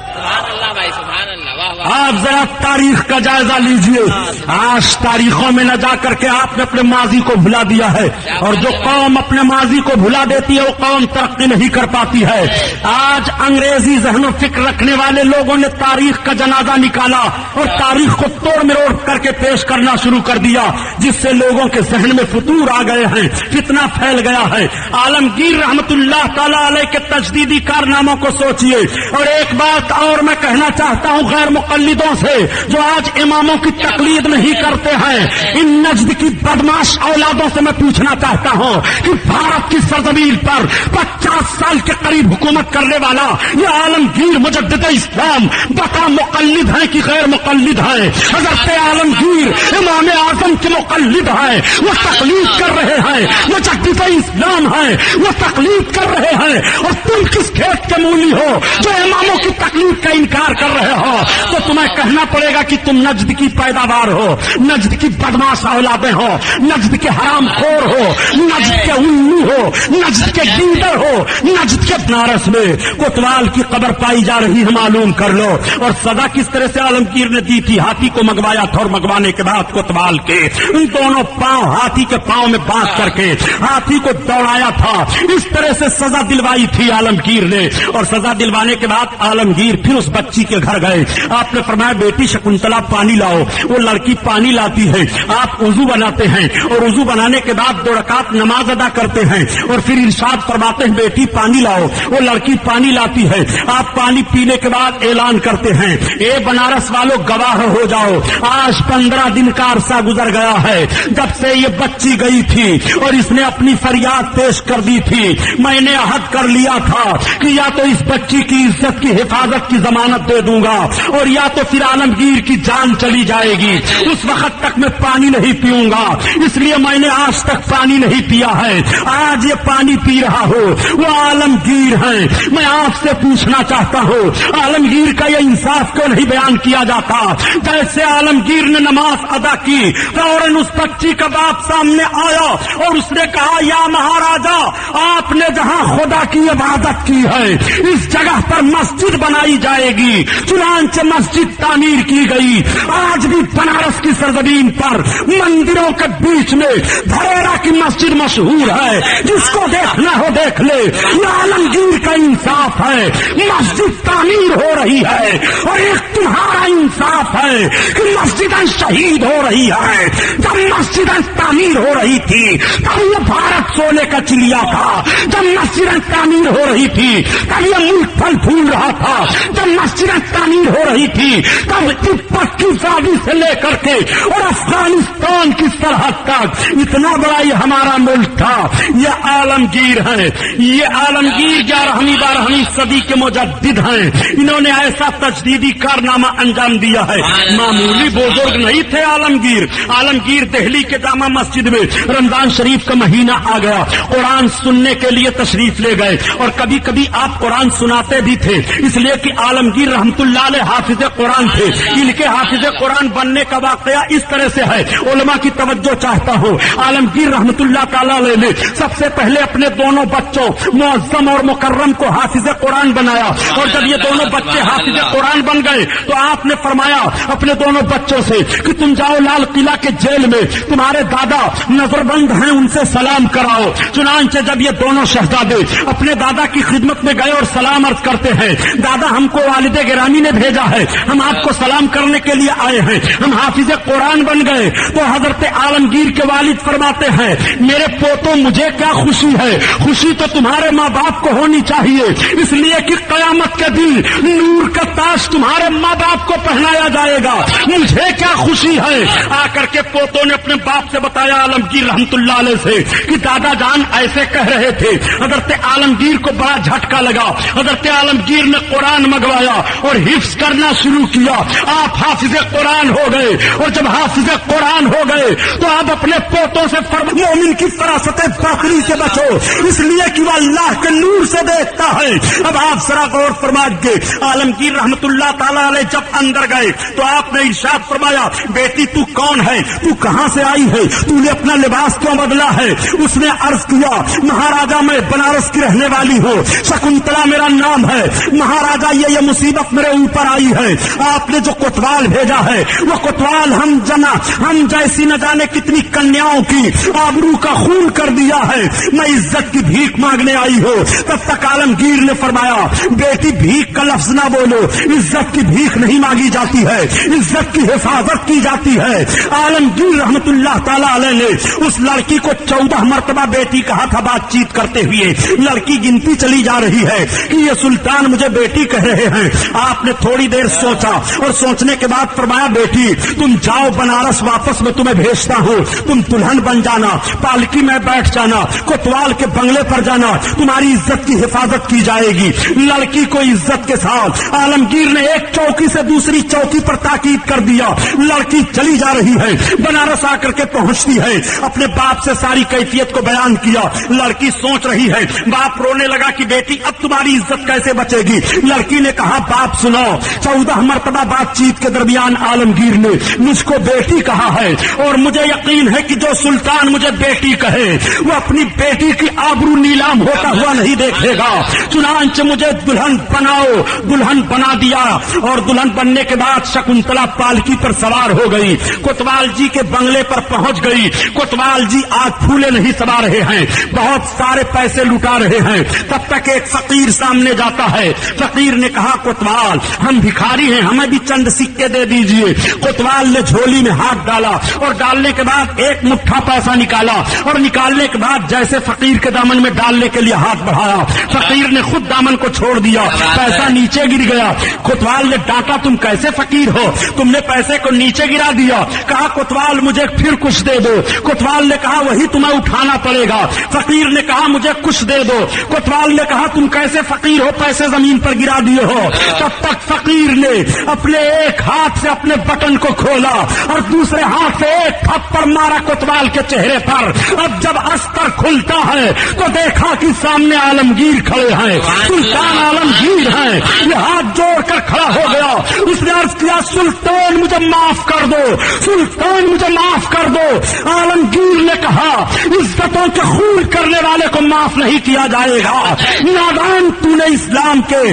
سبحان اللہ بھائی، سبحان اللہ، واہ واہ۔ آپ ذرا تاریخ کا جائزہ لیجئے، آج تاریخوں میں نہ جا کر کے آپ نے اپنے ماضی کو بھلا دیا ہے، اور جو قوم اپنے ماضی کو بھلا دیتی ہے وہ قوم ترقی نہیں کر پاتی ہے۔ آج انگریزی ذہن و فکر رکھنے والے لوگوں نے تاریخ کا جنازہ نکالا اور تاریخ کو توڑ مروڑ کر کے پیش کرنا شروع کر دیا، جس سے لوگوں کے ذہن میں فتور آ گئے ہیں، فتنہ پھیل گیا ہے۔ عالمگیر رحمت اللہ تعالی علیہ کے تجدیدی کارناموں کو سوچئے، اور ایک بات اور میں کہنا چاہتا ہوں غیر مقلدوں سے جو آج اماموں کی تقلید نہیں کرتے ہیں، ان نجد کی بدماش اولادوں سے میں پوچھنا چاہتا ہوں کہ بھارت کی سرزمین پر 50 سال کے قریب حکومت کرنے والا یہ عالمگیر مجدد اسلام بتا مقلد ہیں کہ غیر مقلد ہیں؟ حضرت عالمگیر امام اعظم کے مقلد ہیں، وہ تقلید کر رہے ہیں، مجدد اسلام ہیں، وہ تقلید کر رہے ہیں، اور تم کس کھیت کے مولی ہو جو اماموں کی تقلید کا انکار کر رہے ہو؟ تو تمہیں کہنا پڑے گا کہ تم نجد کی پیداوار ہو، نجد کی بدماش اولادیں ہو، نجد کے حرام خور ہو، نجد کے الو ہو، نجد کے گیدڑ ہو، نجد کے بنارس میں کوتوال کی قبر پائی جا رہی ہے، معلوم کر لو۔ اور سزا کس طرح سے عالمگیر نے دی تھی؟ ہاتھی کو منگوایا تھا اور منگوانے کے بعد کوتوال کے ان دونوں پاؤں ہاتھی کے پاؤں میں باندھ کر کے ہاتھی کو دوڑایا تھا، اس طرح سے سزا دلوائی تھی عالمگیر نے۔ اور سزا دلوانے کے بعد عالمگیر پھر اس بچی کے گھر گئے، آپ نے فرمایا بیٹی شکنتلا پانی لاؤ، وہ لڑکی پانی لاتی ہے، آپ وضو بناتے ہیں اور وضو بنانے کے بعد 2 رکعت نماز ادا کرتے ہیں اور پھر ارشاد فرماتے ہیں بیٹی پانی لاؤ، وہ لڑکی پانی لاتی ہے، آپ پانی پینے کے بعد اعلان کرتے ہیں اے بنارس والوں گواہ ہو جاؤ، آج 15 دن کا عرصہ گزر گیا ہے جب سے یہ بچی گئی تھی اور اس نے اپنی فریاد پیش کر دی تھی، میں نے عہد کر لیا تھا کہ یا تو اس بچی کی عزت کی حفاظت کی ضمانت دے دوں گا اور یا تو پھر عالمگیر کی جان چلی جائے گی، اس وقت تک میں پانی نہیں پیوں گا، اس لیے میں نے آج تک پانی نہیں پیا ہے، آج یہ پانی پی رہا ہوں، وہ عالمگیر ہیں۔ میں آپ سے پوچھنا چاہتا ہوں عالمگیر کا یہ انصاف کیوں نہیں بیان کیا جاتا؟ جیسے عالمگیر نے نماز ادا کی فوراً اس بچی کا باپ سامنے آیا اور اس نے کہا یا مہاراجا، آپ نے جہاں خدا کی عبادت کی ہے اس جگہ پر مسجد بنائی بنائی جائے گی۔ چنانچہ مسجد تعمیر کی گئی۔ آج بھی بنارس کی سرزمین پر مندروں کے بیچ میں دھریرا کی مسجد مشہور ہے، جس کو دیکھنا ہو دیکھ لے۔ یہ عالمگیر کا انصاف ہے، مسجد تعمیر ہو رہی ہے، اور ایک تمہارا انصاف ہے کہ مسجدیں شہید ہو رہی ہے۔ جب مسجدیں تعمیر ہو رہی تھی تب یہ بھارت سونے کا چڑیا تھا، جب مسجدیں تعمیر ہو رہی تھی تب یہ ملک پھل پھول رہا تھا، جب مسجدیں تعمیر ہو رہی تھی تب تبت کی وادی سے لے کر کے اور افغانستان کی سرحد تک اتنا بڑا یہ ہمارا ملک تھا۔ یہ عالمگیر ہیں، یہ عالمگیر 11ویں 12ویں صدی کے مجدد ہیں۔ انہوں نے ایسا تجدیدی کارنامہ انجام دیا ہے، معمولی بزرگ نہیں تھے عالمگیر۔ عالمگیر دہلی کے جامع مسجد میں رمضان شریف کا مہینہ آ گیا، قرآن سننے کے لیے تشریف لے گئے، اور کبھی کبھی آپ قرآن سناتے بھی تھے، اس لیے کہ عالمگیر رحمت اللہ علیہ حافظ قرآن تھے۔ ان کے حافظ قرآن بننے کا واقعہ اس طرح سے ہے، علماء کی توجہ چاہتا ہوں۔ عالمگیر رحمت اللہ تعالی علیہ نے سب سے پہلے اپنے دونوں بچوں معظم اور مکرم کو حافظ قرآن بنایا، اور جب یہ دونوں بچے حافظ قرآن بن گئے تو آپ نے فرمایا اپنے دونوں بچوں سے کہ تم جاؤ لال قلعہ کے جیل میں، تمہارے دادا نظر بند ہیں، ان سے سلام کراؤ۔ چنانچہ جب یہ دونوں شہزادے اپنے دادا کی خدمت میں گئے اور سلام عرض کرتے ہیں، دادا ہم کو والد گرامی نے بھیجا ہے، ہم آپ کو سلام کرنے کے لیے آئے ہیں، ہم حافظ قرآن بن گئے۔ تو حضرت عالمگیر کے والد فرماتے ہیں، میرے پوتوں مجھے کیا خوشی ہے، خوشی تو تمہارے ماں باپ کو ہونی چاہیے، اس لیے کہ قیامت کے دن نور کا تاج تمہارے ماں باپ کو پہنایا جائے گا، مجھے کیا خوشی ہے۔ آ کر کے پوتوں نے اپنے باپ سے بتایا عالمگیر رحمت اللہ علیہ سے کہ دادا جان ایسے کہہ رہے تھے۔ حضرت عالمگیر کو بڑا جھٹکا لگا، حضرت عالمگیر نے قرآن منگوایا اور حفظ کرنا شروع کیا، آپ حافظ قرآن ہو گئے، اور جب حافظ قرآن ہو گئے تو آپ اپنے پوتوں سے مومن کی فراست باقری سے بچو، اس لیے کہ وہ اللہ کے نور سے دیکھتا ہے۔ اب آپ ذرا غور فرمائیے، عالمگیر رحمت اللہ تعالی علیہ جب اندر گئے تو آپ نے ارشاد فرمایا، بیٹی تو کون ہے، تو کہاں سے آئی ہے، تو نے اپنا لباس کیوں بدلا ہے؟ اس نے عرض کیا، مہاراجا میں بنارس کی رہنے والی ہوں، شکنتلا میرا نام ہے، مہاراجا یہ مصیبت میرے اوپر آئی ہے، آپ نے جو کوتوال بھیجا ہے وہ کوتوال ہم جیسی نہ جانے کتنی کنیاؤں کی آبرو کا خون کر دیا ہے، میں عزت کی بھیک مانگنے آئی ہوں۔ تب تک عالمگیر نے فرمایا، بیٹی بھیک کا لفظ نہ بولو، عزت کی بھیک نہیں مانگی جاتی ہے، عزت کی حفاظت کی جاتی ہے۔ عالمگیر رحمت اللہ تعالی علیہ نے اس لڑکی کو 14 مرتبہ بیٹی کہا تھا، بات چیت کرتے ہوئے لڑکی گنتی چلی جا رہی ہے کہ یہ سلطان مجھے بیٹی کہہ رہے ہیں۔ آپ نے تھوڑی دیر سوچا اور سوچنے کے بعد فرمایا، بیٹی تم جاؤ بنارس، واپس میں تمہیں بھیجتا ہوں، تم دلہن بن جانا، پالکی میں بیٹھ جانا، کوتوال کے بنگلے پر جانا، تمہاری عزت کی حفاظت کی جائے گی۔ لڑکی کو عزت کے ساتھ عالمگیر نے ایک چوکی سے دوسری چوکی پر تاکید کر دیا، لڑکی چلی جا رہی ہے، بنارس آ کر کے پہنچتی ہے، اپنے باپ سے ساری کیفیت کو بیان کیا، لڑکی سوچ رہی ہے، باپ رونے لگا کہ بیٹی اب تمہاری عزت کیسے بچے گی؟ لڑکی نے کہا، باپ سنو، 14 مرتبہ بات چیت کے درمیان عالمگیر نے مجھ کو بیٹی کہا ہے، اور مجھے یقین ہے کہ جو سلطان مجھے بیٹی کہے وہ اپنی بیٹی کی آبرو نیلام ہوتا ہوا نہیں دیکھے گا، چنانچہ مجھے دلہن بناؤ۔ دلہن بنا دیا، اور دلہن بننے کے بعد شکنتلا پالکی پر سوار ہو گئی، کوتوال جی کے بنگلے پر پہنچ گئی۔ کوتوال جی آج پھولے نہیں سما رہے ہیں، بہت سارے پیسے لٹا رہے ہیں، تب تک ایک فقیر سامنے جاتا ہے۔ فقیر نے کہا، کوتوال ہم بھکاری ہیں، ہمیں بھی چند سکے دے دیجئے۔ کوتوال نے جھولی میں ہاتھ ڈالا اور ڈالنے کے بعد ایک مٹھا پیسہ نکالا، اور نکالنے کے بعد جیسے فقیر کے دامن میں ڈالنے کے لیے ہاتھ بڑھایا، فقیر نے خود دامن کو چھوڑ دیا، پیسہ نیچے گر گیا۔ کوتوال نے ڈانٹا، تم کیسے فقیر ہو، تم نے پیسے کو نیچے گرا دیا۔ کہا، کوتوال مجھے پھر کچھ دے دو۔ کوتوال نے کہا، وہی تمہیں اٹھانا پڑے گا۔ فقیر نے کہا، مجھے کچھ دے دو۔ کوتوال نے کہا، تم کیسے فقیر ہو، پیسے زمین پر گرا دیے ہو۔ تب تک فقیر نے اپنے ایک ہاتھ سے اپنے بٹن کو کھولا اور دوسرے ہاتھ سے ایک تھپڑ مارا کوتوال کے چہرے پر۔ اب جب استر کھلتا ہے تو دیکھا کہ سامنے عالمگیر کھڑے ہیں، سلطان عالمگیر ہیں۔ یہ ہاتھ جوڑ کر کھڑا ہو گیا، اس نے عرض کیا، سلطان مجھے معاف کر دو، سلطان مجھے معاف کر دو۔ عالمگیر نے کہا، عزتوں کے خون کرنے والے کو معاف نہیں کیا جائے گا، نادان تو نے اسلام کے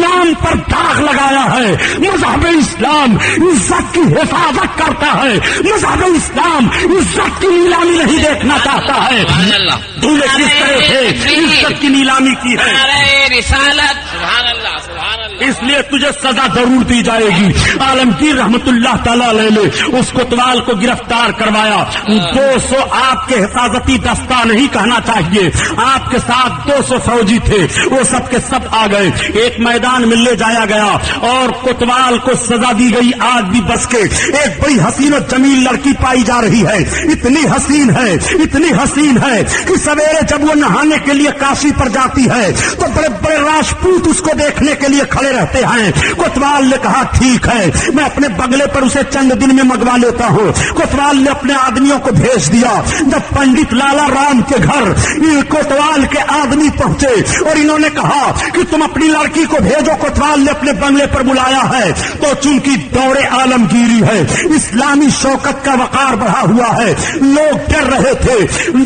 اسلام پر داغ لگایا ہے. مذہب اسلام عزت کی حفاظت کرتا ہے. مذہب اسلام عزت کی نیلامی نہیں دیکھنا چاہتا ہے. سبحان اللہ. تو نے کس طرح سے عزت کی نیلامی کی ہے؟ نعرہ رسالت. سبحان اللہ سبحان اللہ. اس لیے تجھے سزا ضرور دی جائے گی. عالمگیر رحمت اللہ تعالی علیہ نے اس کوتوال کو گرفتار کروایا. 200 آپ کے حفاظتی دستہ نہیں کہنا چاہیے, آپ کے ساتھ 200 فوجی تھے, وہ سب کے سب آ گئے. ایک میدان میں لے جایا گیا اور کوتوال کو سزا دی گئی آگ بھی بس کے. ایک بڑی حسین و جمیل لڑکی پائی جا رہی ہے, اتنی حسین ہے کہ سویرے جب وہ نہانے کے لیے کاشی پر جاتی ہے تو بڑے بڑے راجپوت اس کو دیکھنے کے لیے کھڑے رہتے ہیں. کوتوال نے کہا ٹھیک ہے, میں اپنے بنگلے پر اسے چند دن میں منگوا لیتا ہوں. کوتوال نے اپنے آدمیوں کو بھیج دیا. جب پنڈت لالا رام کے گھر کوتوال کے آدمی پہنچے اور انہوں نے کہا کہ تم اپنی لڑکی کو بھیجو, کوتوال نے اپنے بنگلے پر بلایا ہے تو چونکہ دور عالمگیری ہے, اسلامی شوکت کا وقار بڑھا ہوا ہے, لوگ ڈر رہے تھے.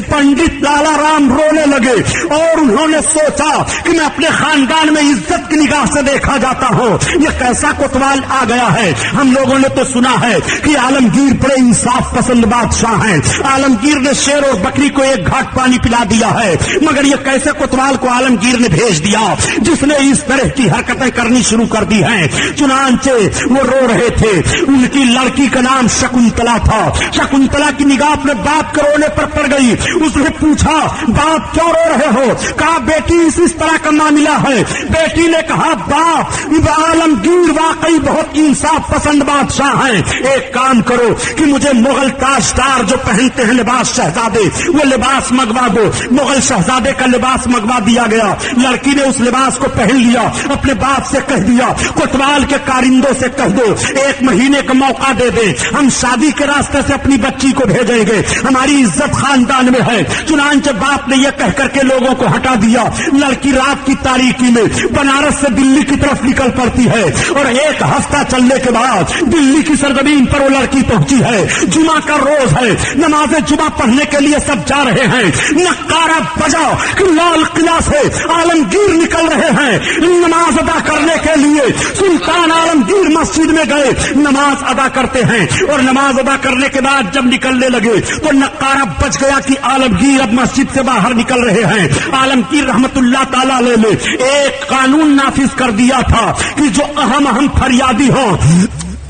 پنڈت لالا رام رونے لگے اور انہوں نے سوچا کہ میں اپنے خاندان میں عزت کی نگاہ سے دیکھا جاتا ہوں, یہ کیسا کوتوال آ گیا ہے. ہم لوگوں نے تو سنا ہے کہ عالمگیر بڑے انصاف پسند بادشاہ ہیں, عالمگیر نے شیر اور بکری کو ایک گھاٹ پانی پلا دیا ہے, مگر یہ کیسے کوتوال کو عالمگیر نے بھیج دیا جس نے اس طرح کی حرکتیں کرنی شروع کر دی ہیں. چنانچہ وہ رو رہے تھے. ان کی لڑکی کا نام شکنتلا تھا. شکنتلا کی نگاہ اپنے باپ کے رونے پر پڑ گئی. اس نے پوچھا باپ کیوں رو رہے ہو؟ کہا بیٹی اس طرح کا معاملہ ہے. بیٹی نے کہا باپ عالمگیر واقعی بہت انصاف پسند بادشاہ ہیں, ایک کام کرو کہ مجھے مغل تاجدار جو پہنتے ہیں لباس شہزادے, وہ لباس منگوا دو. مغل شہزادے کا لباس منگوا دیا گیا. لڑکی نے اس لباس کو پہن لیا. اپنے باپ سے کہہ دیا کوتوال کے کارندوں سے کہہ دو 1 مہینے کا موقع دے دیں, ہم شادی کے راستے سے اپنی بچی کو بھیجیں گے, ہماری عزت خاندان میں ہے. چنانچہ باپ نے یہ کہہ کر کے لوگوں کو ہٹا دیا. لڑکی رات کی تاریکی میں بنارس سے دلی کی طرف نکل پڑتی ہے اور 1 ہفتہ چلنے کے بعد دلی کی سرزمین پر وہ لڑکی پہنچی ہے. جمعہ کا روز ہے, نماز جمعہ پڑھنے کے لیے سب جا رہے ہیں. نقارہ بجا کہ لال قلعہ سے عالمگیر نکل رہے ہیں نماز ادا کرنے کے لیے. سلطان عالمگیر مسجد میں گئے, نماز ادا کرتے ہیں اور نماز ادا کرنے کے بعد جب نکلنے لگے تو نقارہ بج گیا کہ عالمگیر اب مسجد سے باہر نکل رہے ہیں. عالمگیر رحمت اللہ تعالی علیہ نے ایک قانون نافذ کر دیا تھا کہ جو اہم فریادی ہوں,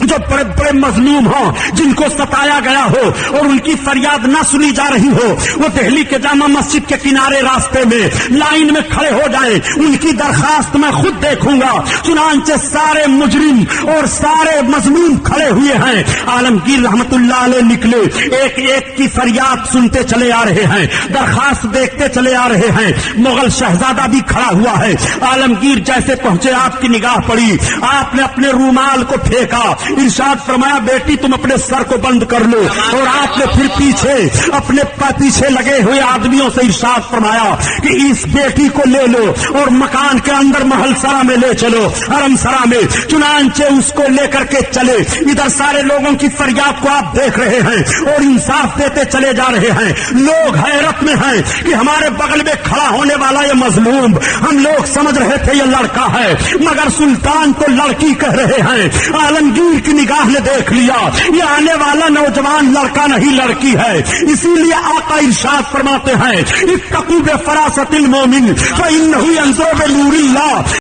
جو بڑے بڑے مظلوم ہوں, جن کو ستایا گیا ہو اور ان کی فریاد نہ سنی جا رہی ہو, وہ دہلی کے جامع مسجد کے کنارے راستے میں لائن میں کھڑے ہو جائیں. ان کی درخواست میں خود دیکھوں گا. چنانچہ سارے مجرم اور سارے مظلوم کھڑے ہوئے ہیں. عالمگیر رحمت اللہ علیہ نکلے, ایک ایک کی فریاد سنتے چلے آ رہے ہیں, درخواست دیکھتے چلے آ رہے ہیں. مغل شہزادہ بھی کھڑا ہوا ہے. عالمگیر جیسے پہنچے آپ کی نگاہ پڑی, آپ نے اپنے رومال کو پھینکا, ارشاد فرمایا بیٹی تم اپنے سر کو بند کر لو. اور آپ نے پھر پیچھے اپنے پیچھے لگے ہوئے آدمیوں سے ارشاد فرمایا کہ اس بیٹی کو لے لو اور مکان کے اندر محل سرا میں لے چلو, حرم سرا میں. چنانچہ اس کو لے کر کے چلے. ادھر سارے لوگوں کی فریاد کو آپ دیکھ رہے ہیں اور انصاف دیتے چلے جا رہے ہیں. لوگ حیرت میں ہیں کہ ہمارے بغل میں کھڑا ہونے والا یہ مظلوم, ہم لوگ سمجھ رہے تھے یہ لڑکا ہے, مگر سلطان تو لڑکی کہہ رہے ہیں. عالمگیر کی نگاہ نے دیکھ لیا یہ آنے والا نوجوان لڑکا نہیں لڑکی ہے. اسی لیے آقا ارشاد فرماتے ہیں اتقوا بفراست المومن فإنه ينظر بنور اللہ.